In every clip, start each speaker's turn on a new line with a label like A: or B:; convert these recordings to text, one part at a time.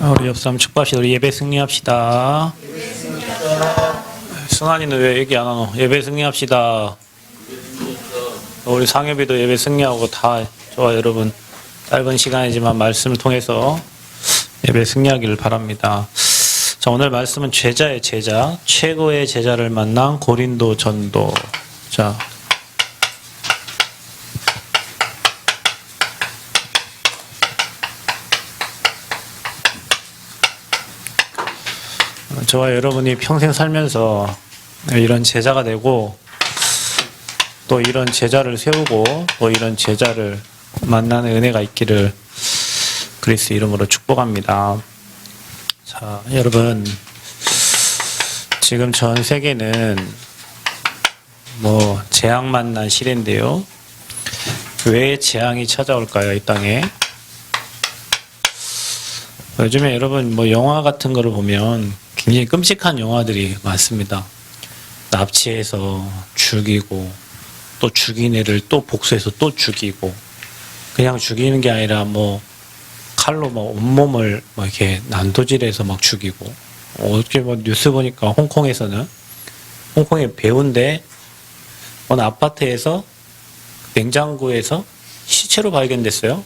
A: 우리 옆사람 축복합시다. 우리 예배 승리합시다. 승환이는 왜 얘기 안 하노? 예배 승리합시다. 우리 상엽이도 예배 승리하고 다 좋아. 여러분 짧은 시간이지만 말씀을 통해서 예배 승리하기를 바랍니다. 자, 오늘 말씀은 제자의 제자, 최고의 제자를 만난 고린도 전도. 자, 저와 여러분이 평생 살면서 이런 제자가 되고 또 이런 제자를 세우고 또 이런 제자를 만나는 은혜가 있기를 그리스도 이름으로 축복합니다. 자, 여러분 지금 전 세계는 재앙 만난 시대인데요. 왜 재앙이 찾아올까요, 이 땅에? 요즘에 여러분 영화 같은 거를 보면 굉장히 끔찍한 영화들이 많습니다. 납치해서 죽이고 또 죽인 애를 또 복수해서 또 죽이고, 그냥 죽이는 게 아니라 칼로 온몸을 이렇게 난도질해서 죽이고, 어떻게 뉴스 보니까 홍콩의 배우인데 어느 아파트에서 냉장고에서 시체로 발견됐어요.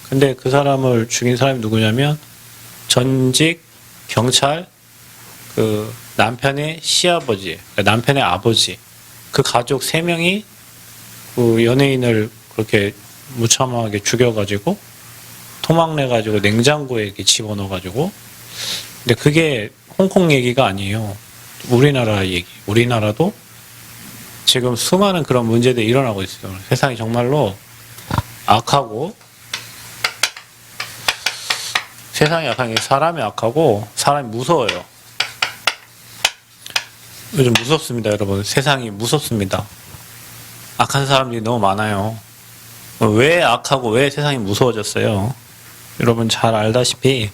A: 근데 그 사람을 죽인 사람이 누구냐면 전직 경찰 그 남편의 시아버지, 남편의 아버지, 그 가족 3명이 그 연예인을 그렇게 무참하게 죽여가지고 토막내가지고 냉장고에 이렇게 집어넣어가지고. 근데 그게 홍콩 얘기가 아니에요. 우리나라 얘기. 우리나라도 지금 수많은 그런 문제들이 일어나고 있어요. 세상이 정말로 악하고, 세상이 악한 게 사람이 악하고 사람이 무서워요. 요즘 무섭습니다, 여러분. 세상이 무섭습니다. 악한 사람들이 너무 많아요. 왜 악하고 왜 세상이 무서워졌어요? 여러분 잘 알다시피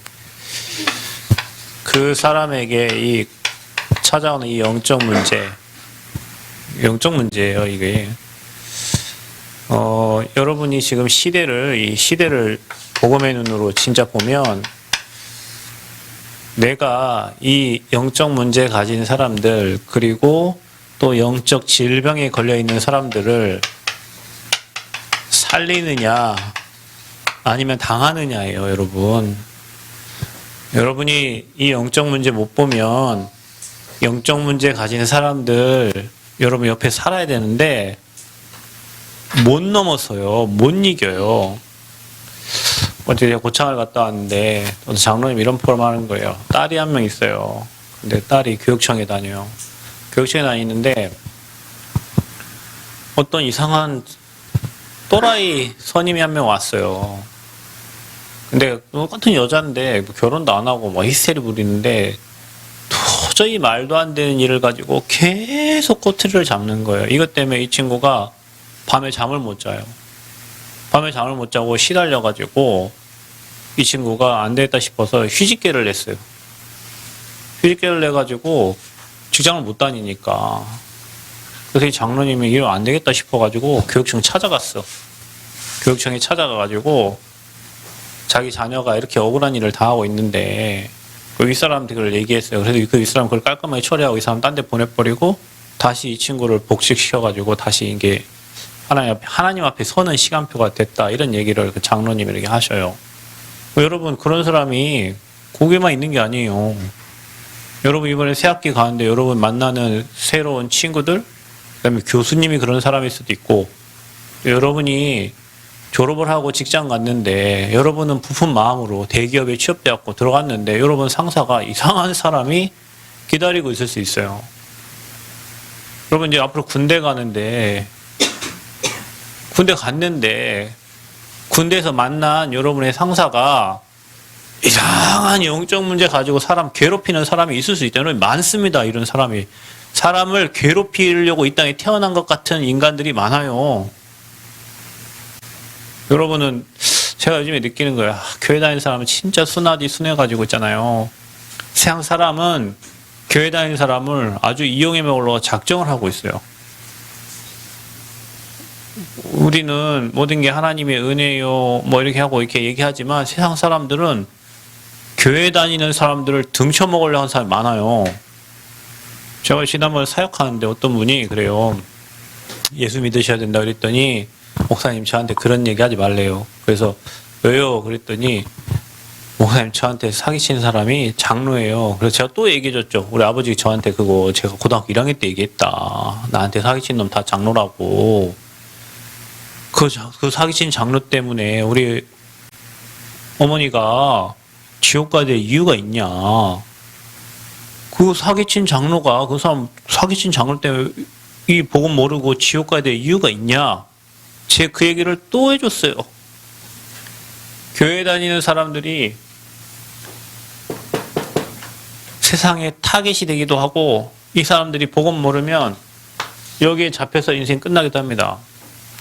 A: 그 사람에게 찾아오는 이 영적 문제예요, 이게. 여러분이 지금 이 시대를 복음의 눈으로 진짜 보면, 내가 이 영적 문제 가진 사람들, 그리고 또 영적 질병에 걸려있는 사람들을 살리느냐 아니면 당하느냐예요, 여러분. 여러분이 이 영적 문제 못 보면 영적 문제 가진 사람들 여러분 옆에 살아야 되는데 못 넘어서요. 못 이겨요. 어제 고창을 갔다 왔는데 장로님 이런 포럼 하는 거예요. 딸이 한 명 있어요. 근데 딸이 교육청에 다녀요. 교육청에 다니는데 어떤 이상한 또라이 선임이 한 명 왔어요. 근데 똑같은 여자인데 결혼도 안 하고 히스테리 부리는데 도저히 말도 안 되는 일을 가지고 계속 꼬투리를 잡는 거예요. 이것 때문에 이 친구가 밤에 잠을 못 자요. 밤에 잠을 못 자고 시달려가지고 이 친구가 안 되겠다 싶어서 휴직계를 냈어요. 휴직계를 내가지고 직장을 못 다니니까. 그래서 이 장로님이 이거 안 되겠다 싶어가지고 교육청 찾아갔어. 교육청에 찾아가가지고 자기 자녀가 이렇게 억울한 일을 당하고 있는데 그 윗사람한테 그걸 얘기했어요. 그래서 그 윗사람 그걸 깔끔하게 처리하고 이 사람 딴 데 보내버리고 다시 이 친구를 복직시켜가지고 다시 이게 하나님 앞에 서는 시간표가 됐다, 이런 얘기를 그 장로님이 이렇게 하셔요. 여러분 그런 사람이 거기만 있는 게 아니에요. 여러분 이번에 새학기 가는데 여러분 만나는 새로운 친구들, 그다음에 교수님이 그런 사람일 수도 있고, 여러분이 졸업을 하고 직장 갔는데 여러분은 부푼 마음으로 대기업에 취업되었고 들어갔는데 여러분 상사가 이상한 사람이 기다리고 있을 수 있어요. 여러분 이제 앞으로 군대 갔는데 군대에서 만난 여러분의 상사가 이상한 영적 문제 가지고 사람 괴롭히는 사람이 있을 수 있잖아요. 많습니다, 이런 사람이. 사람을 괴롭히려고 이 땅에 태어난 것 같은 인간들이 많아요. 여러분은 제가 요즘에 느끼는 거예요. 교회 다니는 사람은 진짜 순해가지고 있잖아요. 세상 사람은 교회 다니는 사람을 아주 이용해 먹으려고 작정을 하고 있어요. 우리는 모든 게 하나님의 은혜요 이렇게 하고 이렇게 얘기하지만 세상 사람들은 교회 다니는 사람들을 등쳐먹으려고 하는 사람이 많아요. 제가 지난번에 사역하는데 어떤 분이 그래요. 예수 믿으셔야 된다 그랬더니 목사님 저한테 그런 얘기 하지 말래요. 그래서 왜요? 그랬더니 목사님 저한테 사기치는 사람이 장로예요. 그래서 제가 또 얘기해줬죠. 우리 아버지 저한테 그거 제가 고등학교 1학년 때 얘기했다. 나한테 사기친 놈 다 장로라고. 그 사기친 장로 때문에 우리 어머니가 지옥 가야 될 이유가 있냐. 그 사기친 장로가 그 사람 사기친 장로 때문에 이 복음 모르고 지옥 가야 될 이유가 있냐. 제 그 얘기를 또 해줬어요. 교회 다니는 사람들이 세상에 타겟이 되기도 하고 이 사람들이 복음 모르면 여기에 잡혀서 인생 끝나기도 합니다.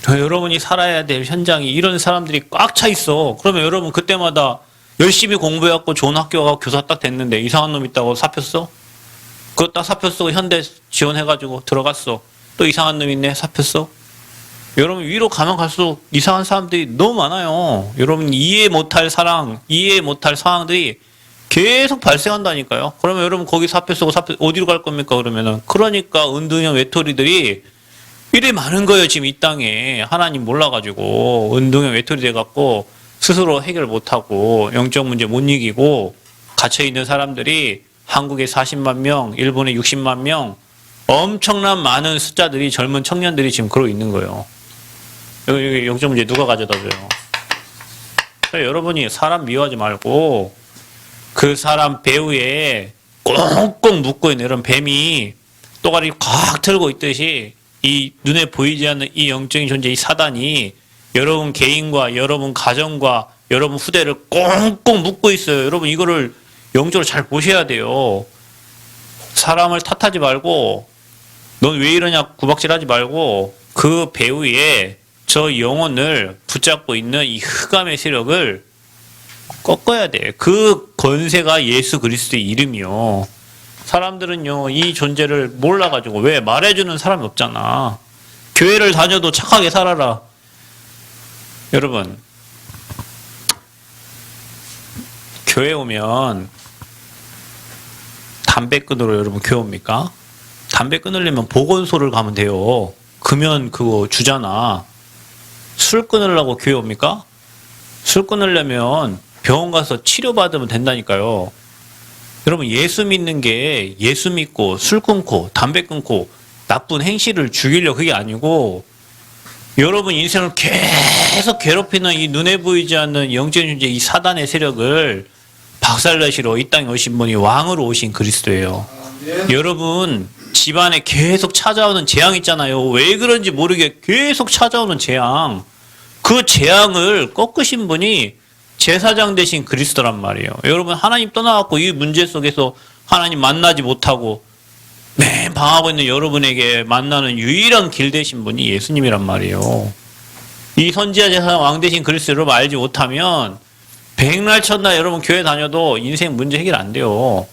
A: 여러분이 살아야 될 현장이 이런 사람들이 꽉 차 있어. 그러면 여러분 그때마다 열심히 공부해갖고 좋은 학교 가고 교사 딱 됐는데 이상한 놈 있다고 사표 써? 그거 딱 사표 쓰고 현대 지원해가지고 들어갔어. 또 이상한 놈 있네 사표 써? 여러분 위로 가면 갈수록 이상한 사람들이 너무 많아요. 여러분 이해 못할 사랑, 이해 못할 상황들이 계속 발생한다니까요. 그러면 여러분 거기 사표 쓰고 어디로 갈 겁니까 그러면은. 그러니까 은둔형 외톨이들이 이래 많은 거예요. 지금 이 땅에 하나님 몰라가지고 은둔형 외톨이 돼갖고 스스로 해결 못하고 영적 문제 못 이기고 갇혀있는 사람들이 한국에 40만 명, 일본에 60만 명 엄청난 많은 숫자들이 젊은 청년들이 지금 그러고 있는 거예요. 여기 영적 문제 누가 가져다 줘요? 여러분이 사람 미워하지 말고 그 사람 배후에 꽁꽁 묶고 있는 이런 뱀이 또가리 꽉 틀고 있듯이 이 눈에 보이지 않는 이 영적인 존재, 이 사단이 여러분 개인과 여러분 가정과 여러분 후대를 꽁꽁 묶고 있어요. 여러분 이거를 영적으로 잘 보셔야 돼요. 사람을 탓하지 말고 넌 왜 이러냐 구박질하지 말고 그 배후에 저 영혼을 붙잡고 있는 이 흑암의 세력을 꺾어야 돼. 그 권세가 예수 그리스도의 이름이요. 사람들은요 이 존재를 몰라가지고 왜 말해주는 사람이 없잖아. 교회를 다녀도 착하게 살아라. 여러분 교회 오면 담배 끊으러 여러분 교회 옵니까? 담배 끊으려면 보건소를 가면 돼요. 금연 그거 주잖아. 술 끊으려고 교회 옵니까? 술 끊으려면 병원 가서 치료받으면 된다니까요. 여러분 예수 믿는 게 예수 믿고 술 끊고 담배 끊고 나쁜 행실을 죽이려고 그게 아니고 여러분 인생을 계속 괴롭히는 이 눈에 보이지 않는 영적인 존재 이 사단의 세력을 박살내시러 이 땅에 오신 분이 왕으로 오신 그리스도예요. 여러분 집안에 계속 찾아오는 재앙 있잖아요. 왜 그런지 모르게 계속 찾아오는 재앙. 그 재앙을 꺾으신 분이 제사장 되신 그리스도란 말이에요. 여러분 하나님 떠나갖고 이 문제 속에서 하나님 만나지 못하고 매일 방하고 있는 여러분에게 만나는 유일한 길 되신 분이 예수님이란 말이에요. 이 선지자 제사장 왕 되신 그리스도를 여러분 알지 못하면 백날 첫날 여러분 교회 다녀도 인생 문제 해결 안 돼요.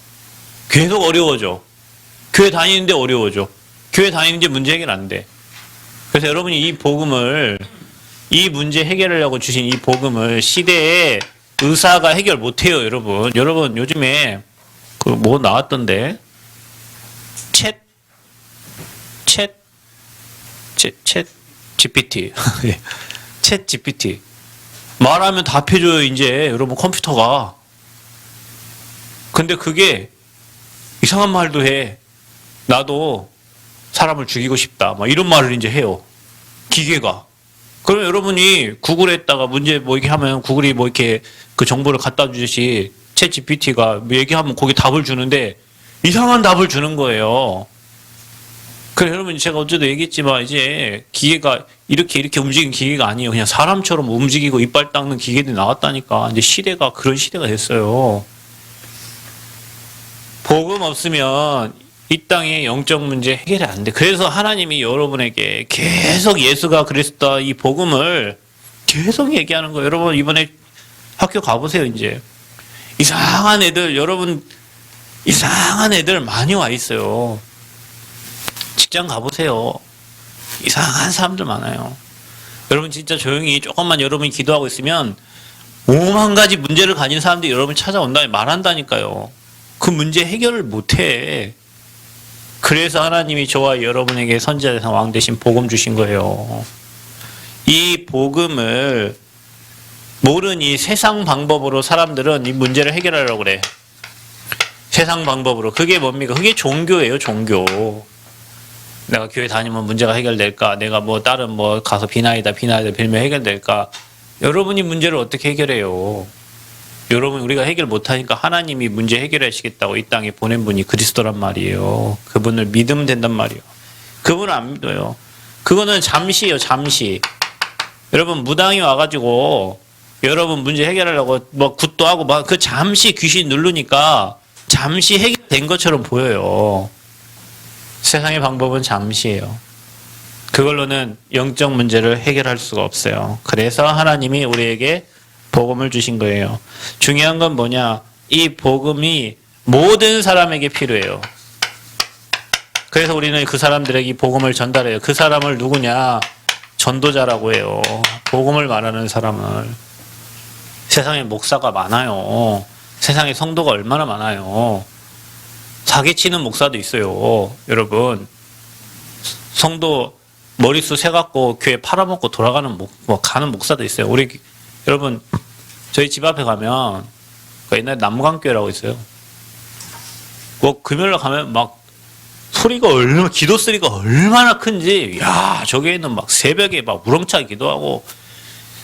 A: 계속 어려워져. 교회 다니는데 어려워져. 교회 다니는데 문제 해결 안 돼. 그래서 여러분이 이 복음을 이 문제 해결하려고 주신 이 복음을 시대의 의사가 해결 못해요, 여러분. 여러분 요즘에 그 뭐 나왔던데 챗 GPT 챗 GPT 말하면 답해줘요 이제 여러분 컴퓨터가. 근데 그게 이상한 말도 해. 나도 사람을 죽이고 싶다 막 이런 말을 이제 해요 기계가. 그러면 여러분이 구글에다가 문제 뭐 이렇게 하면 구글이 뭐 이렇게 그 정보를 갖다 주듯이 챗 GPT가 뭐 얘기하면 거기 답을 주는데 이상한 답을 주는 거예요. 그래 여러분 제가 어제도 얘기했지만 이제 기계가 이렇게 움직이는 기계가 아니에요. 그냥 사람처럼 움직이고 이빨 닦는 기계들이 나왔다니까. 이제 시대가 그런 시대가 됐어요. 복음 없으면 이 땅의 영적 문제 해결이 안 돼. 그래서 하나님이 여러분에게 계속 예수가 그리스도다 이 복음을 계속 얘기하는 거예요. 여러분 이번에 학교 가보세요. 이제 이상한 애들 여러분 이상한 애들 많이 와 있어요. 직장 가보세요. 이상한 사람들 많아요. 여러분 진짜 조용히 조금만 여러분이 기도하고 있으면 오만 가지 문제를 가진 사람들이 여러분 찾아온다니 말한다니까요. 그 문제 해결을 못해. 그래서 하나님이 저와 여러분에게 선지자 대상 왕 대신 복음 주신 거예요. 이 복음을 모르니 세상 방법으로 사람들은 이 문제를 해결하려고 그래. 세상 방법으로. 그게 뭡니까? 그게 종교예요, 종교. 내가 교회 다니면 문제가 해결될까? 내가 뭐 다른 뭐 가서 비나이다 빌면 해결될까? 여러분이 문제를 어떻게 해결해요? 여러분 우리가 해결 못하니까 하나님이 문제 해결하시겠다고 이 땅에 보낸 분이 그리스도란 말이에요. 그분을 믿으면 된단 말이에요. 그분을 안 믿어요. 그거는 잠시예요, 잠시. 여러분 무당이 와가지고 여러분 문제 해결하려고 뭐 굿도 하고 막 그 잠시 귀신 누르니까 잠시 해결된 것처럼 보여요. 세상의 방법은 잠시예요. 그걸로는 영적 문제를 해결할 수가 없어요. 그래서 하나님이 우리에게 복음을 주신 거예요. 중요한 건 뭐냐? 이 복음이 모든 사람에게 필요해요. 그래서 우리는 그 사람들에게 이 복음을 전달해요. 그 사람을 누구냐? 전도자라고 해요. 복음을 말하는 사람을. 세상에 목사가 많아요. 세상에 성도가 얼마나 많아요. 사기치는 목사도 있어요. 여러분. 성도 머릿수 세갖고 교회 팔아먹고 돌아가는 가는 목사도 있어요. 우리 여러분 저희 집 앞에 가면 그 옛날에 남강교회라고 있어요. 뭐 금요일날 가면 막 소리가 얼마나 기도 소리가 얼마나 큰지 야 저기에는 막 새벽에 막 우렁차게 기도하고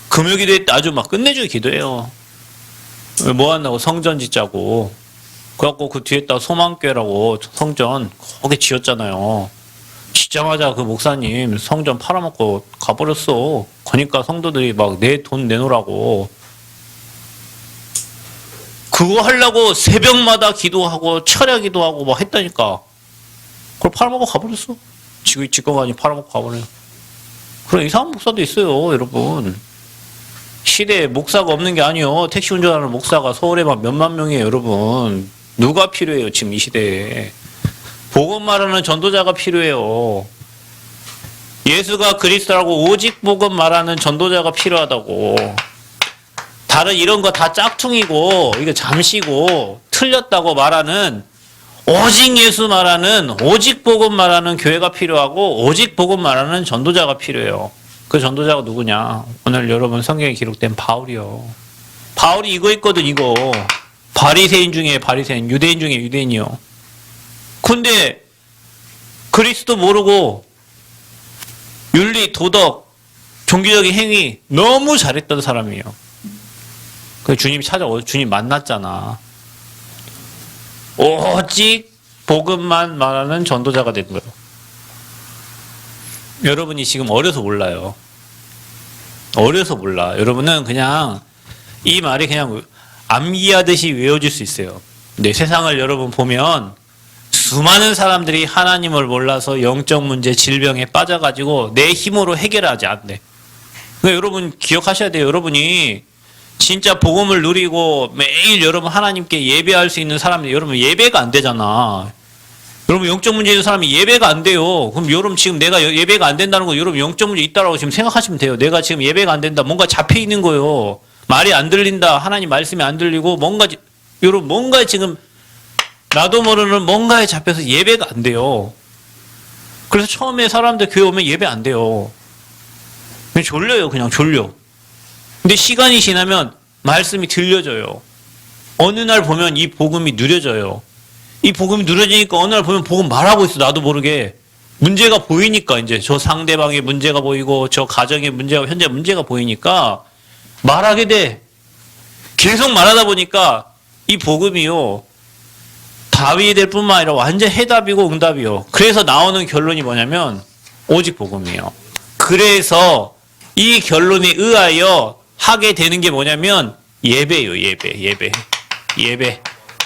A: 금요 기도회 때 아주 막 끝내주게 기도해요. 뭐 한다고 성전 짓자고 그래갖고 그 뒤에다가 소망교회라고 성전 거기 지었잖아요. 짓자마자 그 목사님 성전 팔아먹고 가버렸어. 그러니까 성도들이 막 내 돈 내놓으라고. 그거 하려고 새벽마다 기도하고 철야 기도하고 막 했다니까. 그걸 팔아먹고 가버렸어. 직권관이 팔아먹고 가버려요. 그런 이상한 목사도 있어요, 여러분. 시대에 목사가 없는 게 아니에요. 택시 운전하는 목사가 서울에 막 몇만 명이에요, 여러분. 누가 필요해요, 지금 이 시대에. 복음 말하는 전도자가 필요해요. 예수가 그리스도라고 오직 복음 말하는 전도자가 필요하다고. 다른 이런 거 다 짝퉁이고 이거 잠시고 틀렸다고 말하는 오직 예수 말하는 오직 복음 말하는 교회가 필요하고 오직 복음 말하는 전도자가 필요해요. 그 전도자가 누구냐? 오늘 여러분 성경에 기록된 바울이요. 바울이 이거 있거든 이거. 바리새인 중에 바리새인, 유대인 중에 유대인이요. 근데 그리스도 모르고 윤리, 도덕, 종교적인 행위 너무 잘했던 사람이에요. 그 주님 주님 만났잖아. 오직 복음만 말하는 전도자가 된 거예요. 여러분이 지금 어려서 몰라요. 어려서 몰라. 여러분은 그냥 이 말이 그냥 암기하듯이 외워질 수 있어요. 근데 세상을 여러분 보면 수많은 사람들이 하나님을 몰라서 영적 문제, 질병에 빠져가지고 내 힘으로 해결하지 않네. 그러니까 여러분 기억하셔야 돼요. 여러분이 진짜 복음을 누리고 매일 여러분 하나님께 예배할 수 있는 사람이 여러분 예배가 안 되잖아. 여러분 영적 문제 있는 사람이 예배가 안 돼요. 그럼 여러분 지금 내가 예배가 안 된다는 거 여러분 영적 문제 있다라고 지금 생각하시면 돼요. 내가 지금 예배가 안 된다. 뭔가 잡혀 있는 거예요. 말이 안 들린다. 하나님 말씀이 안 들리고 여러분 뭔가 지금 나도 모르는 뭔가에 잡혀서 예배가 안 돼요. 그래서 처음에 사람들 교회 오면 예배 안 돼요. 그냥 졸려요. 그냥 졸려. 근데 시간이 지나면 말씀이 들려져요. 어느 날 보면 이 복음이 누려져요. 이 복음이 누려지니까 어느 날 보면 복음 말하고 있어. 나도 모르게. 문제가 보이니까 이제 저 상대방의 문제가 보이고 저 가정의 문제가 현재 문제가 보이니까 말하게 돼. 계속 말하다 보니까 이 복음이요. 답이 될 뿐만 아니라 완전 해답이고 응답이요. 그래서 나오는 결론이 뭐냐면 오직 복음이에요. 그래서 이 결론에 의하여 하게 되는 게 뭐냐면 예배예요. 예배.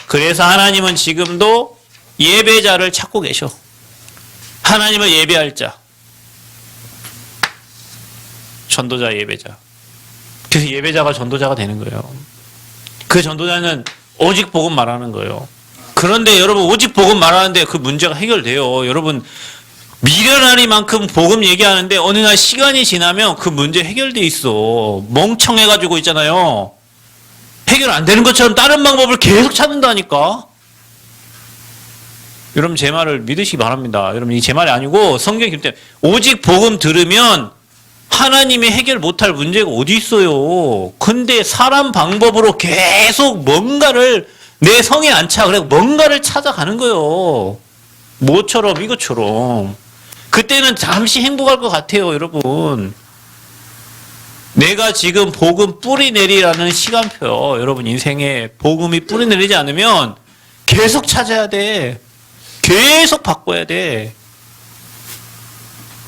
A: 그래서 하나님은 지금도 예배자를 찾고 계셔. 하나님을 예배할 자. 전도자 예배자. 그래서 예배자가 전도자가 되는 거예요. 그 전도자는 오직 복음 말하는 거예요. 그런데 여러분 오직 복음 말하는데 그 문제가 해결돼요. 여러분 미련하리만큼 복음 얘기하는데 어느 날 시간이 지나면 그 문제 해결돼 있어. 멍청해가지고 있잖아요. 해결 안 되는 것처럼 다른 방법을 계속 찾는다니까. 여러분 제 말을 믿으시기 바랍니다. 여러분 이 제 말이 아니고 성경이 그렇기 때문에 오직 복음 들으면 하나님이 해결 못할 문제가 어디 있어요. 근데 사람 방법으로 계속 뭔가를 내 성에 안 차. 그래 뭔가를 찾아가는 거예요. 뭐처럼 이것처럼. 그때는 잠시 행복할 것 같아요, 여러분. 내가 지금 복음 뿌리 내리라는 시간표요. 여러분 인생에 복음이 뿌리 내리지 않으면 계속 찾아야 돼. 계속 바꿔야 돼.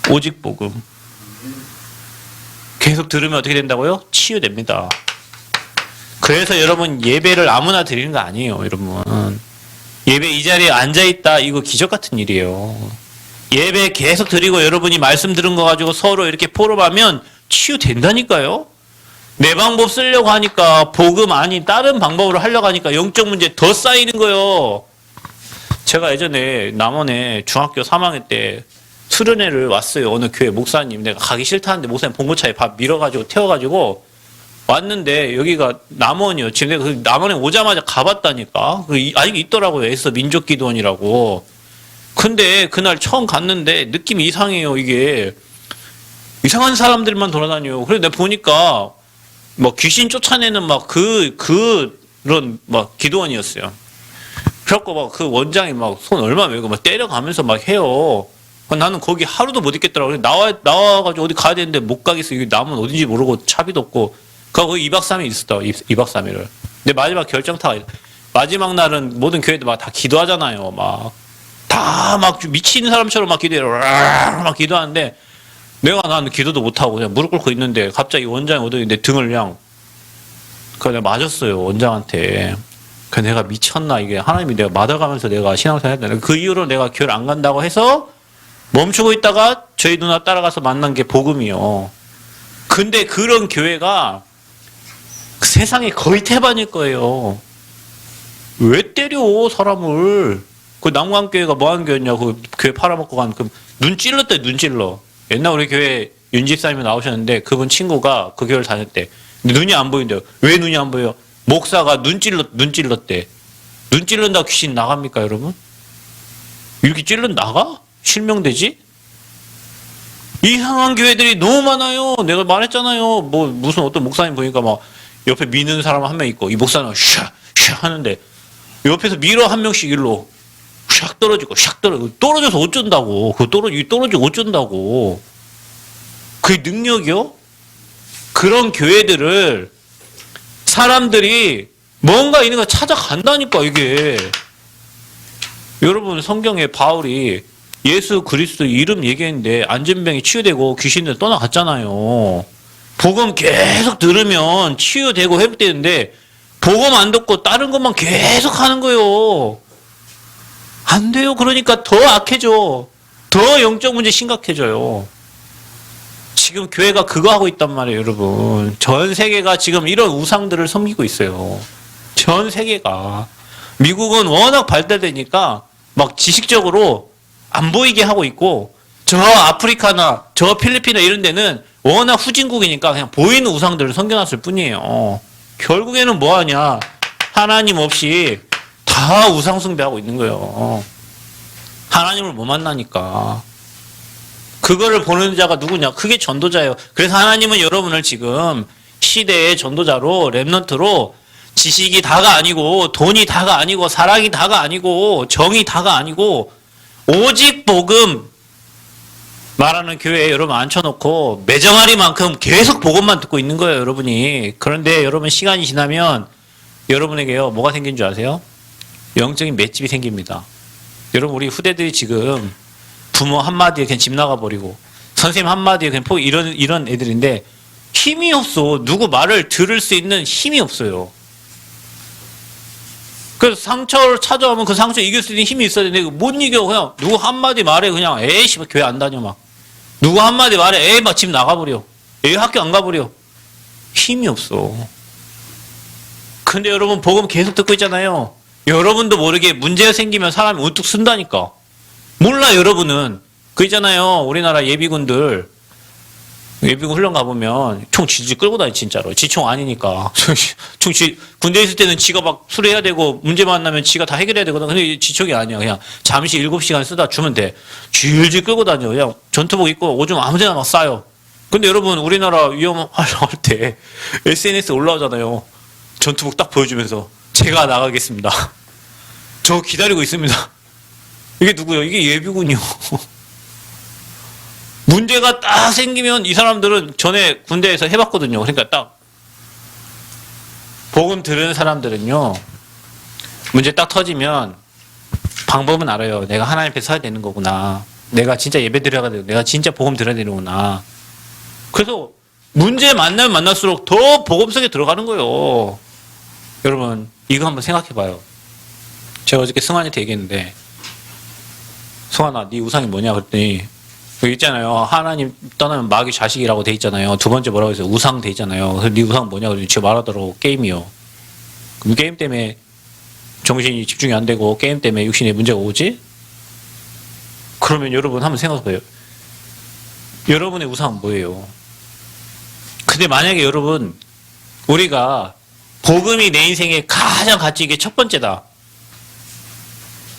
A: 오직 복음. 계속 들으면 어떻게 된다고요? 치유됩니다. 그래서 여러분 예배를 아무나 드리는 거 아니에요, 여러분. 예배 이 자리에 앉아있다 이거 기적 같은 일이에요. 예배 계속 드리고 여러분이 말씀 들은 거 가지고 서로 이렇게 포럼하면 치유된다니까요. 내 방법 쓰려고 하니까 복음 아닌 다른 방법으로 하려고 하니까 영적 문제 더 쌓이는 거예요. 제가 예전에 남원에 중학교 3학년 때 수련회를 왔어요. 어느 교회 목사님. 내가 가기 싫다는데 목사님 봉고차에 밥 밀어가지고 태워가지고 왔는데 여기가 남원이요. 지금 내가 그 남원에 오자마자 가봤다니까. 아직 있더라고요. 에서 민족기도원이라고. 근데 그날 처음 갔는데 느낌이 이상해요. 이게 이상한 사람들만 돌아다녀요. 그래서 내가 보니까 막 귀신 쫓아내는 막 그런 막 기도원이었어요. 그래갖고 막 그 원장이 막 손 얼마 메고 막 때려가면서 막 해요. 나는 거기 하루도 못 있겠더라고요. 나와가지고 어디 가야 되는데 못 가겠어. 이게 남은 어딘지 모르고 차비도 없고. 거기 2박 3일 있었다. 2박 3일을. 근데 마지막 결정타가, 마지막 날은 모든 교회도 막 다 기도하잖아요. 다 막 미친 사람처럼 막 기도해요. 막 기도하는데 나는 기도도 못하고 그냥 무릎 꿇고 있는데 갑자기 원장이 오더니 내 등을 그냥 내가 맞았어요. 원장한테. 그 내가 미쳤나 이게 하나님이 내가 맞아가면서 내가 신앙생활 했다. 그 이후로 내가 교회를 안 간다고 해서 멈추고 있다가 저희 누나 따라가서 만난 게 복음이요. 근데 그런 교회가 세상에 거의 태반일 거예요. 왜 때려 사람을. 그 남광교회가 뭐 하는 교회냐. 그 교회 팔아먹고 간 그 눈 찔렀대. 눈 찔러. 옛날 우리 교회 윤집사님이 나오셨는데 그분 친구가 그 교회를 다녔대. 근데 눈이 안 보인대요. 왜 눈이 안 보여? 목사가 눈 찔렀대. 눈 찔른다고 귀신 나갑니까 여러분? 이렇게 나가? 실명되지? 이상한 교회들이 너무 많아요. 내가 말했잖아요. 뭐 무슨 어떤 목사님 보니까 막 옆에 미는 사람 한 명 있고 이 목사는 샥 하는데 옆에서 밀어 한 명씩 일로 샥 떨어지고 떨어져서 어쩐다고. 떨어지고 어쩐다고. 그게 능력이요? 그런 교회들을 사람들이 뭔가 있는 거 찾아간다니까 이게. 여러분 성경에 바울이 예수 그리스도 이름 얘기했는데 안전병이 치유되고 귀신들 떠나갔잖아요. 복음 계속 들으면 치유되고 회복되는데 복음 안 듣고 다른 것만 계속 하는 거예요. 안 돼요. 그러니까 더 악해져. 더 영적 문제 심각해져요. 지금 교회가 그거 하고 있단 말이에요, 여러분. 전 세계가 지금 이런 우상들을 섬기고 있어요. 전 세계가. 미국은 워낙 발달되니까 막 지식적으로 안 보이게 하고 있고 저 아프리카나 저 필리핀이나 이런 데는 워낙 후진국이니까 그냥 보이는 우상들을 섬겨놨을 뿐이에요. 결국에는 뭐 하냐. 하나님 없이 다 우상 숭배하고 있는 거예요. 하나님을 못 만나니까. 그거를 보는 자가 누구냐? 그게 전도자예요. 그래서 하나님은 여러분을 지금 시대의 전도자로 렘넌트로 지식이 다가 아니고 돈이 다가 아니고 사랑이 다가 아니고 정이 다가 아니고 오직 복음 말하는 교회에 여러분 앉혀놓고 매정아리만큼 계속 복음만 듣고 있는 거예요, 여러분이. 그런데 여러분 시간이 지나면 여러분에게요 뭐가 생긴 줄 아세요? 영적인 맷집이 생깁니다. 여러분 우리 후대들이 지금 부모 한마디에 그냥 집 나가버리고 선생님 한마디에 그냥 이런 애들인데 힘이 없어. 누구 말을 들을 수 있는 힘이 없어요. 그래서 상처를 찾아오면 그 상처 이길 수 있는 힘이 있어야 되는데 못 이겨. 그냥 누구 한마디 말에 그냥 에이씨 교회 안 다녀 막. 누구 한마디 말에 에이 막 집 나가버려. 에이 학교 안 가버려. 힘이 없어. 근데 여러분 복음 계속 듣고 있잖아요. 여러분도 모르게 문제가 생기면 사람이 우뚝 쓴다니까. 몰라 여러분은. 그 있잖아요. 우리나라 예비군들 예비군 훈련 가보면 총 질질 끌고 다니 진짜로. 지 총 아니니까. 군대에 있을 때는 지가 막 수리해야 되고 문제 만나면 지가 다 해결해야 되거든. 근데 지총이 아니야. 그냥 잠시 7시간 쓰다 주면 돼. 질질 끌고 다녀. 그냥 전투복 입고 오줌 아무데나 막 싸요. 근데 여러분 우리나라 위험할 때 SNS 올라오잖아요. 전투복 딱 보여주면서 제가 나가겠습니다. 저 기다리고 있습니다. 이게 누구요? 이게 예비군이요. 문제가 딱 생기면 이 사람들은 전에 군대에서 해봤거든요. 그러니까 딱 복음 들은 사람들은요. 문제 딱 터지면 방법은 알아요. 내가 하나님 앞에 서야 되는 거구나. 내가 진짜 예배 드려야 되고 내가 진짜 복음 들어야 되는구나. 그래서 문제 만나면 만날수록 더 복음 속에 들어가는 거예요. 여러분 이거 한번 생각해 봐요. 제가 어저께 승환이한테 얘기했는데 승환아 네 우상이 뭐냐 그랬더니 여기 있잖아요. 하나님 떠나면 마귀 자식이라고 돼 있잖아요. 두 번째 뭐라고 해서 우상 돼 있잖아요. 그래서 네 우상 뭐냐 그랬더니 제가 말하더라고. 게임이요. 그럼 게임 때문에 정신이 집중이 안 되고 게임 때문에 육신에 문제가 오지? 그러면 여러분 한번 생각해 봐요. 여러분의 우상은 뭐예요? 근데 만약에 여러분 우리가 복음이 내 인생에 가장 가치 있게 첫 번째다.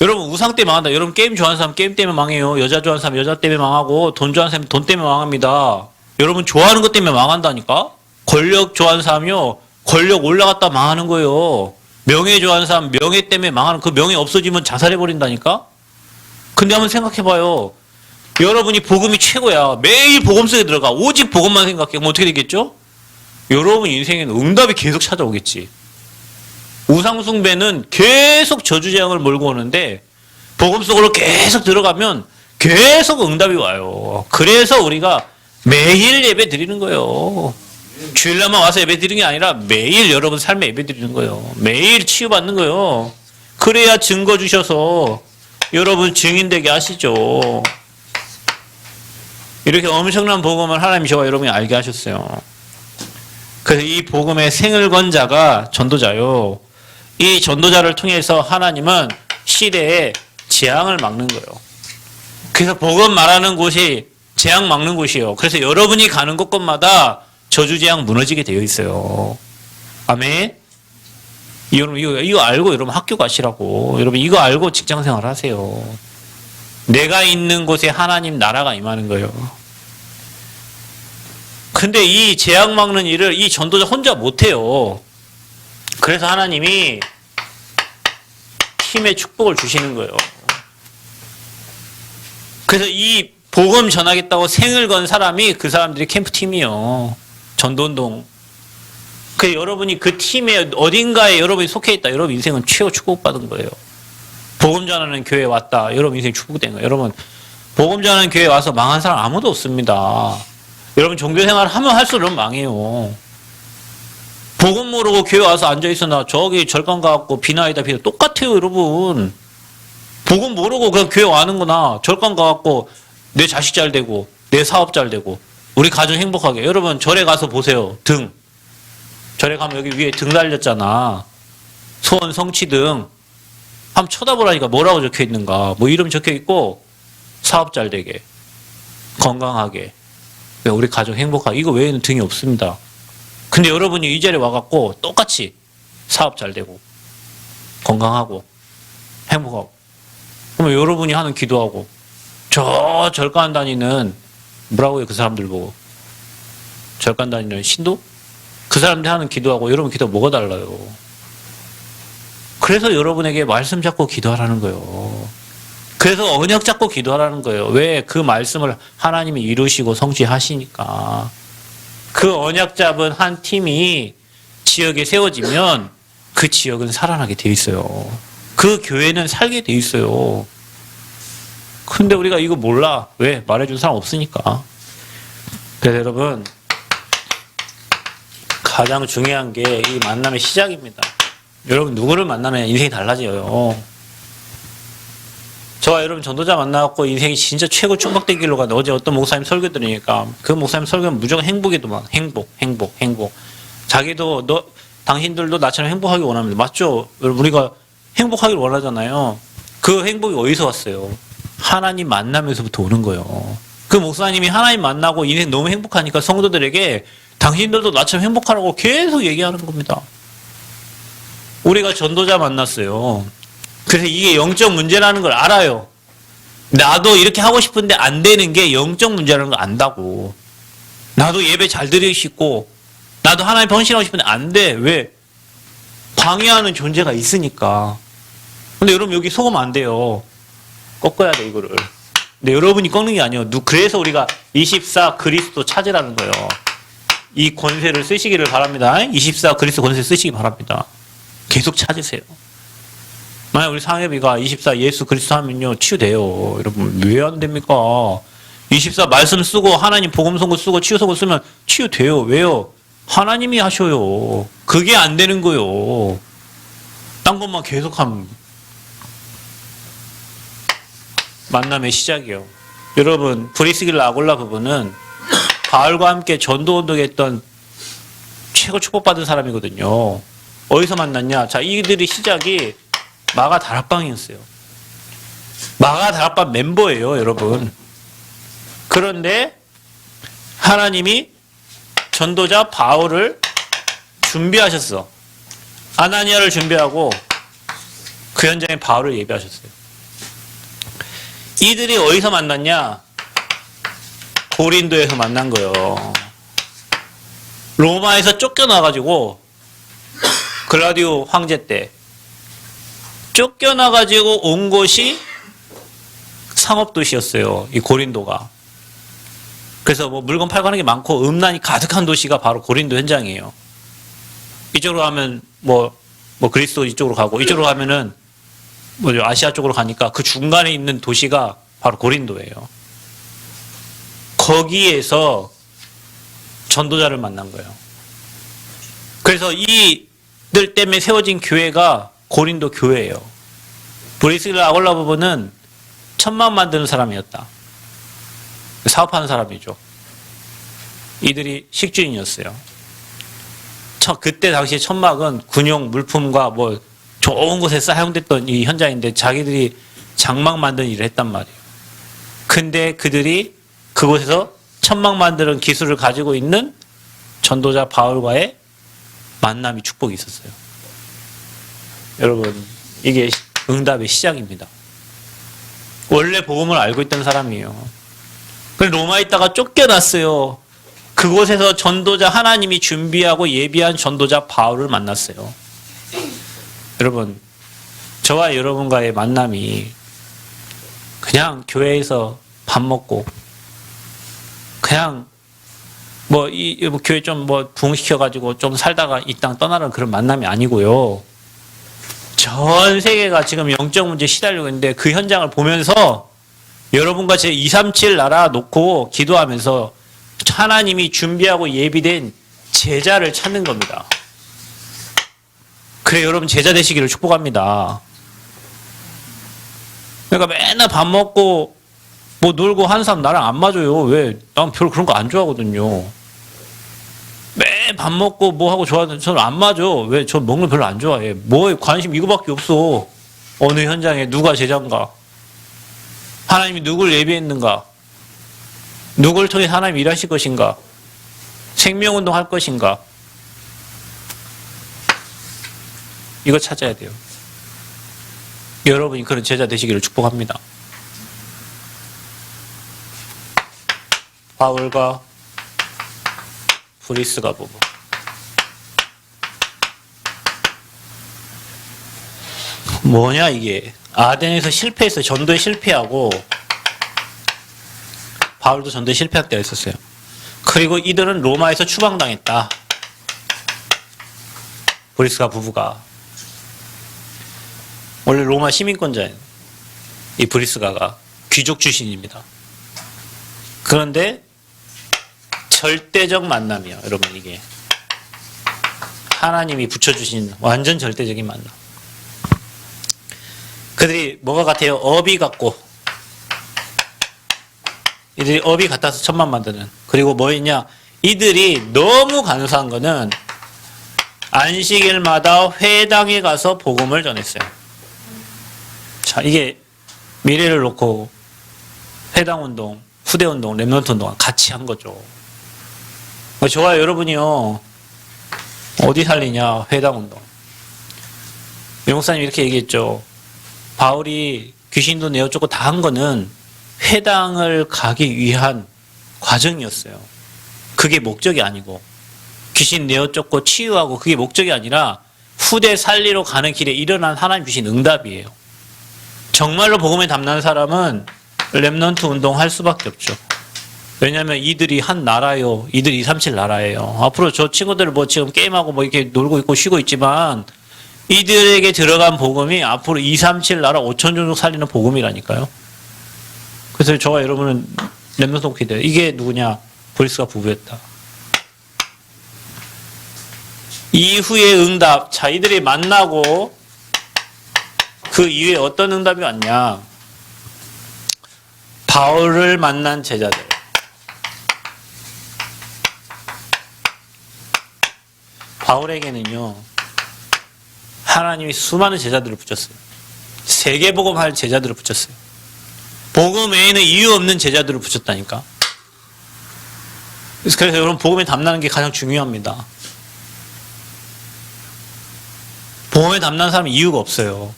A: 여러분 우상 때문에 망한다. 여러분 게임 좋아하는 사람 게임 때문에 망해요. 여자 좋아하는 사람 여자 때문에 망하고 돈 좋아하는 사람 돈 때문에 망합니다. 여러분 좋아하는 것 때문에 망한다니까? 권력 좋아하는 사람이요. 권력 올라갔다 망하는 거예요. 명예 좋아하는 사람 명예 때문에 망하는 그 명예 없어지면 자살해버린다니까? 근데 한번 생각해봐요. 여러분이 복음이 최고야. 매일 복음 속에 들어가. 오직 복음만 생각해. 그럼 어떻게 되겠죠? 여러분 인생에는 응답이 계속 찾아오겠지. 우상숭배는 계속 저주재앙을 몰고 오는데 복음 속으로 계속 들어가면 계속 응답이 와요. 그래서 우리가 매일 예배 드리는 거예요. 주일날만 와서 예배 드리는 게 아니라 매일 여러분 삶에 예배 드리는 거예요. 매일 치유받는 거예요. 그래야 증거 주셔서 여러분 증인되게 하시죠. 이렇게 엄청난 복음을 하나님이 저와 여러분이 알게 하셨어요. 그래서 이 복음의 생을 건 자가 전도자요. 이 전도자를 통해서 하나님은 시대에 재앙을 막는 거예요. 그래서 복음 말하는 곳이 재앙 막는 곳이에요. 그래서 여러분이 가는 곳곳마다 저주 재앙 무너지게 되어 있어요. 아멘. 여러분 이거 알고 여러분 학교 가시라고. 여러분 이거 알고 직장 생활 하세요. 내가 있는 곳에 하나님 나라가 임하는 거예요. 근데 이 재앙 막는 일을 이 전도자 혼자 못해요. 그래서 하나님이 팀의 축복을 주시는 거예요. 그래서 이 복음 전하겠다고 생을 건 사람이 그 사람들이 캠프팀이요. 전도운동. 그 여러분이 그 팀에 어딘가에 여러분이 속해 있다. 여러분 인생은 최고 축복받은 거예요. 복음 전하는 교회에 왔다. 여러분 인생 축복된 거예요. 여러분 복음 전하는 교회에 와서 망한 사람 아무도 없습니다. 여러분 종교생활 하면 할수록 망해요. 복음 모르고 교회 와서 앉아있어 나 저기 절간 가갖고 비나이다 비나 똑같아요 여러분. 복음 모르고 그냥 교회 와는 거나 절간 가갖고 내 자식 잘 되고 내 사업 잘 되고 우리 가정 행복하게. 여러분 절에 가서 보세요. 등. 절에 가면 여기 위에 등 달렸잖아. 소원 성취 등. 한번 쳐다보라니까 뭐라고 적혀 있는가. 뭐 이름 적혀 있고 사업 잘 되게 건강하게 우리 가정 행복하게. 이거 외에는 등이 없습니다. 근데 여러분이 이 자리에 와갖고 똑같이 사업 잘 되고 건강하고 행복하고 그러면 여러분이 하는 기도하고 저 절간 다니는 뭐라고 해요 그 사람들 보고 절간 다니는 신도? 그 사람들이 하는 기도하고 여러분 기도가 뭐가 달라요. 그래서 여러분에게 말씀 잡고 기도하라는 거예요. 그래서 언약 잡고 기도하라는 거예요. 왜? 그 말씀을 하나님이 이루시고 성취하시니까. 그 언약 잡은 한 팀이 지역에 세워지면 그 지역은 살아나게 돼 있어요. 그 교회는 살게 돼 있어요. 근데 우리가 이거 몰라. 왜? 말해줄 사람 없으니까. 그래서 여러분 가장 중요한 게 이 만남의 시작입니다. 여러분 누구를 만나면 인생이 달라져요. 저와 여러분 전도자 만나갖고 인생이 진짜 최고 축복된 길로 가는데 어제 어떤 목사님 설교 들으니까 그 목사님 설교는 무조건 행복이더만. 행복. 자기도 당신들도 나처럼 행복하길 원합니다. 맞죠? 우리가 행복하길 원하잖아요. 그 행복이 어디서 왔어요? 하나님 만나면서부터 오는 거예요. 그 목사님이 하나님 만나고 인생 너무 행복하니까 성도들에게 당신들도 나처럼 행복하라고 계속 얘기하는 겁니다. 우리가 전도자 만났어요. 그래서 이게 영적 문제라는 걸 알아요. 나도 이렇게 하고 싶은데 안 되는 게 영적 문제라는 걸 안다고. 나도 예배 잘 드리고 싶고 나도 하나님 헌신하고 싶은데 안 돼. 왜? 방해하는 존재가 있으니까. 근데 여러분 여기 속으면 안 돼요. 꺾어야 돼 이거를. 근데 여러분이 꺾는 게 아니에요. 그래서 우리가 24 그리스도 찾으라는 거예요. 이 권세를 쓰시기를 바랍니다. 24 그리스도 권세 쓰시기 바랍니다. 계속 찾으세요. 만약 우리 상혜비가 24 예수 그리스도 하면요 치유돼요. 여러분 왜 안 됩니까? 24 말씀 쓰고 하나님 복음 선고 쓰고 치유 선고 쓰면 치유돼요. 왜요? 하나님이 하셔요. 그게 안 되는 거요. 딴 것만 계속하면 만남의 시작이요. 여러분 브리스길라 아골라 부부는 바울과 함께 전도운동했던 최고 축복받은 사람이거든요. 어디서 만났냐? 자, 이들의 시작이 마가 다락방이었어요. 마가 다락방 멤버예요, 여러분. 그런데 하나님이 전도자 바울을 준비하셨어. 아나니아를 준비하고 그 현장에 바울을 예비하셨어요. 이들이 어디서 만났냐? 고린도에서 만난 거예요. 로마에서 쫓겨나가지고 글라디오 황제 때 쫓겨나가지고 온 곳이 상업도시였어요. 이 고린도가. 그래서 뭐 물건 팔고 하는 게 많고 음란이 가득한 도시가 바로 고린도 현장이에요. 이쪽으로 가면 뭐 그리스도 이쪽으로 가고 이쪽으로 가면은 뭐 아시아 쪽으로 가니까 그 중간에 있는 도시가 바로 고린도예요. 거기에서 전도자를 만난 거예요. 그래서 이들 때문에 세워진 교회가 고린도 교회예요. 브리스길라 아골라 부부는 천막 만드는 사람이었다. 사업하는 사람이죠. 이들이 식주인이었어요. 그때 당시에 천막은 군용 물품과 뭐 좋은 곳에 사용됐던 이 현장인데 자기들이 장막 만드는 일을 했단 말이에요. 근데 그들이 그곳에서 천막 만드는 기술을 가지고 있는 전도자 바울과의 만남이 축복이 있었어요. 여러분 이게 응답의 시작입니다. 원래 복음을 알고 있던 사람이에요. 그런데 로마에 있다가 쫓겨났어요. 그곳에서 전도자 하나님이 준비하고 예비한 전도자 바울을 만났어요. 여러분 저와 여러분과의 만남이 그냥 교회에서 밥 먹고 그냥 뭐 교회 좀 뭐 부흥시켜가지고 좀 살다가 이 땅 떠나는 그런 만남이 아니고요. 전 세계가 지금 영적 문제에 시달리고 있는데 그 현장을 보면서 여러분과 제 237 나라 놓고 기도하면서 하나님이 준비하고 예비된 제자를 찾는 겁니다. 그래 여러분 제자 되시기를 축복합니다. 그러니까 맨날 밥 먹고 뭐 놀고 하는 사람 나랑 안 맞아요. 왜? 난 별로 그런 거 안 좋아하거든요. 매일 밥 먹고 뭐 하고 좋아하는 저는 안 맞아. 왜? 저 먹는 거 별로 안 좋아해. 뭐에 관심 이거밖에 없어. 어느 현장에 누가 제자인가? 하나님이 누굴 예비했는가? 누굴 통해 하나님이 일하실 것인가? 생명운동 할 것인가? 이거 찾아야 돼요. 여러분이 그런 제자 되시기를 축복합니다. 바울과 브리스가 부부. 뭐냐 이게. 아덴에서 실패해서 전도에 실패하고 바울도 전도에 실패할 때가 있었어요. 그리고 이들은 로마에서 추방당했다. 브리스가 부부가. 원래 로마 시민권자예요. 이 브리스가가 귀족 출신입니다. 그런데 절대적 만남이에요. 여러분 이게. 하나님이 붙여주신 완전 절대적인 만남. 그들이 뭐가 같아요? 업이 같고 이들이 업이 같아서 천만 만드는. 그리고 뭐 있냐? 이들이 너무 간소한 거는 안식일마다 회당에 가서 복음을 전했어요. 자, 이게 미래를 놓고 회당운동, 후대 운동, 렘넌트 운동 같이 한 거죠. 저와 여러분이요, 어디 살리냐? 회당 운동. 용사님 이렇게 얘기했죠. 바울이 귀신도 내어쫓고 다 한 거는 회당을 가기 위한 과정이었어요. 그게 목적이 아니고, 귀신 내어쫓고 치유하고 그게 목적이 아니라 후대 살리러 가는 길에 일어난 하나님 주신 응답이에요. 정말로 복음에 담는 사람은 렘넌트 운동 할 수밖에 없죠. 왜냐하면 이들이 한 나라요. 이들이 237 나라예요. 앞으로 저 친구들 뭐 지금 게임하고 뭐 이렇게 놀고 있고 쉬고 있지만 이들에게 들어간 복음이 앞으로 237 나라 5천 종족 살리는 복음이라니까요. 그래서 저와 여러분은 렘넌트 기대요. 이게 누구냐? 보리스가 부부였다. 이후의 응답. 자, 이들이 만나고 그 이후에 어떤 응답이 왔냐? 바울을 만난 제자들. 바울에게는요, 하나님이 수많은 제자들을 붙였어요. 세계복음 할 제자들을 붙였어요. 복음 외에는 이유 없는 제자들을 붙였다니까. 그래서 여러분, 복음에 담나는 게 가장 중요합니다. 복음에 담는 사람은 이유가 없어요.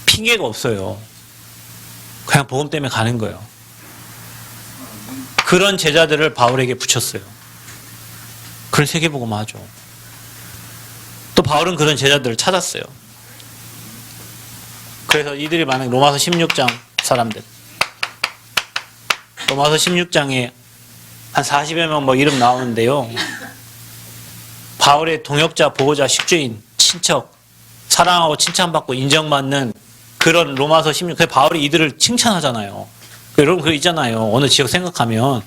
A: 핑계가 없어요. 그냥 복음 때문에 가는 거예요. 그런 제자들을 바울에게 붙였어요. 그걸 세계복음 하죠. 또 바울은 그런 제자들을 찾았어요. 그래서 이들이 만약 로마서 16장 사람들, 로마서 16장에 한 40여 명 뭐 이름 나오는데요. 바울의 동역자, 보호자, 식주인, 친척, 사랑하고 칭찬받고 인정받는 그런 로마서 16, 그 바울이 이들을 칭찬하잖아요. 여러분 그거 있잖아요. 어느 지역 생각하면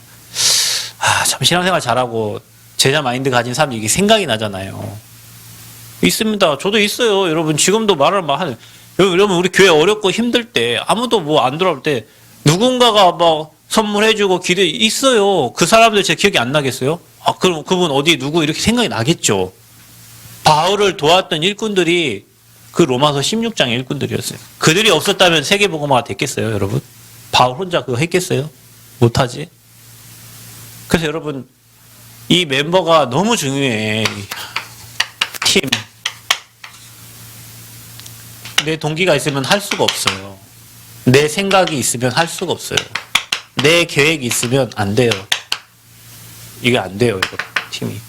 A: 참 신앙생활 잘하고 제자 마인드 가진 사람이 이게 생각이 나잖아요. 있습니다. 저도 있어요. 여러분 지금도 말을 막 하는. 여러분 우리 교회 어렵고 힘들 때 아무도 뭐 안 돌아올 때 누군가가 막 선물해주고 기대 있어요. 그 사람들 제 기억이 안 나겠어요? 그럼 그분 어디 누구 이렇게 생각이 나겠죠. 바울을 도왔던 일꾼들이 그 로마서 16장 일꾼들이었어요. 그들이 없었다면 세계복음화가 됐겠어요, 여러분? 바울 혼자 그거 했겠어요? 못하지. 그래서 여러분 이 멤버가 너무 중요해. 팀. 내 동기가 있으면 할 수가 없어요. 내 생각이 있으면 할 수가 없어요. 내 계획이 있으면 안 돼요. 이게 안 돼요, 이거 팀이.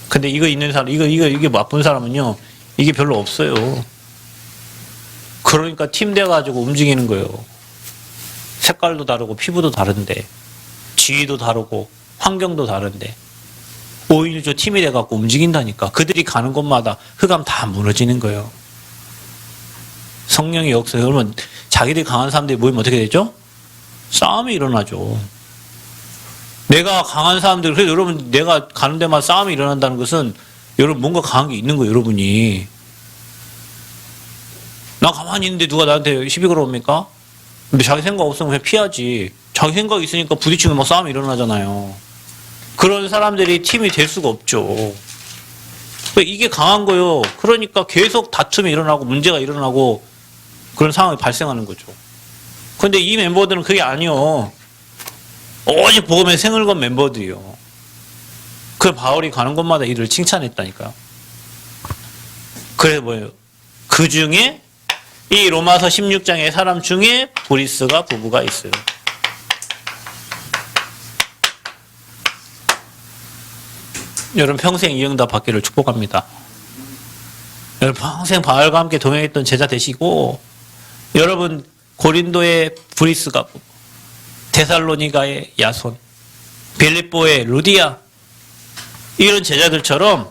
A: 근데 이거 있는 사람, 이게 맛본 사람은요, 이게 별로 없어요. 그러니까 팀 돼가지고 움직이는 거예요. 색깔도 다르고 피부도 다른데, 지위도 다르고 환경도 다른데, 5.16 팀이 돼갖고 움직인다니까. 그들이 가는 곳마다 흑암 다 무너지는 거예요. 성령의 역사. 여러분, 자기들이 강한 사람들이 모이면 어떻게 되죠? 싸움이 일어나죠. 내가 강한 사람들, 그래서 여러분, 내가 가는 데만 싸움이 일어난다는 것은 여러분 뭔가 강한 게 있는 거예요, 여러분이. 나 가만히 있는데 누가 나한테 시비 걸어옵니까? 근데 자기 생각 없으면 그냥 피하지. 자기 생각 있으니까 부딪히면 막 싸움이 일어나잖아요. 그런 사람들이 팀이 될 수가 없죠. 이게 강한 거예요. 그러니까 계속 다툼이 일어나고 문제가 일어나고 그런 상황이 발생하는 거죠. 근데 이 멤버들은 그게 아니요. 오직 복음에 생을 건 멤버들이요. 그 바울이 가는 곳마다 이를 칭찬했다니까요. 그래서 뭐예요? 그 중에 이 로마서 16장의 사람 중에 브리스가 부부가 있어요. 여러분 평생 이 응답 받기를 축복합니다. 여러분 평생 바울과 함께 동행했던 제자 되시고, 여러분 고린도의 브리스가 부부, 데살로니가의 야손, 빌립보의 루디아, 이런 제자들처럼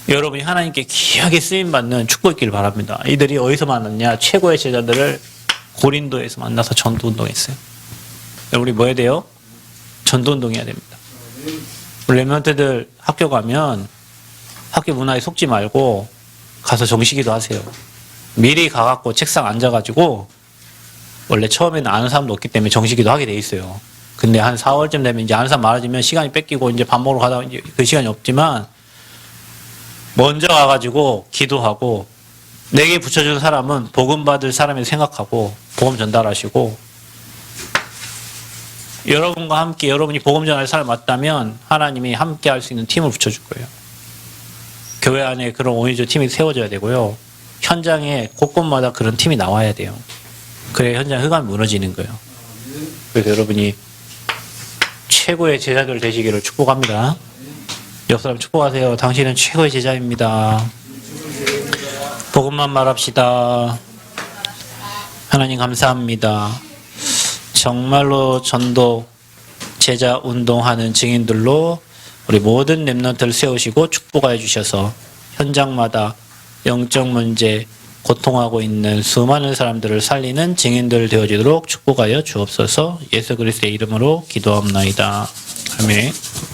A: 여러분이 하나님께 귀하게 쓰임받는 축복 있기를 바랍니다. 이들이 어디서 만났냐? 최고의 제자들을 고린도에서 만나서 전도운동했어요. 우리 뭐 해야 돼요? 전도운동해야 됩니다. 렘넌트들 학교 가면 학교 문화에 속지 말고 가서 정시기도 하세요. 미리 가갖고 책상 앉아가지고, 원래 처음에는 아는 사람도 없기 때문에 정시기도 하게 돼 있어요. 근데 한 4월쯤 되면 이제 아는 사람 많아지면 시간이 뺏기고 이제 밥 먹으러 가다 이제 그 시간이 없지만, 먼저 가가지고 기도하고, 내게 붙여준 사람은 복음 받을 사람이 생각하고 복음 전달하시고, 여러분과 함께 여러분이 복음 전할 사람 맞다면 하나님이 함께 할 수 있는 팀을 붙여줄 거예요. 교회 안에 그런 오히려 팀이 세워져야 되고요. 현장에 곳곳마다 그런 팀이 나와야 돼요. 그래야 현장 흑암이 무너지는 거예요. 그래서 여러분이 최고의 제자들 되시기를 축복합니다. 옆 사람 축복하세요. 당신은 최고의 제자입니다. 복음만 말합시다. 하나님 감사합니다. 정말로 전도 제자 운동하는 증인들로 우리 모든 렘넌트를 세우시고 축복하여 주셔서 현장마다 영적 문제 고통하고 있는 수많은 사람들을 살리는 증인들 되어지도록 축복하여 주옵소서. 예수 그리스도의 이름으로 기도합나이다. 아멘.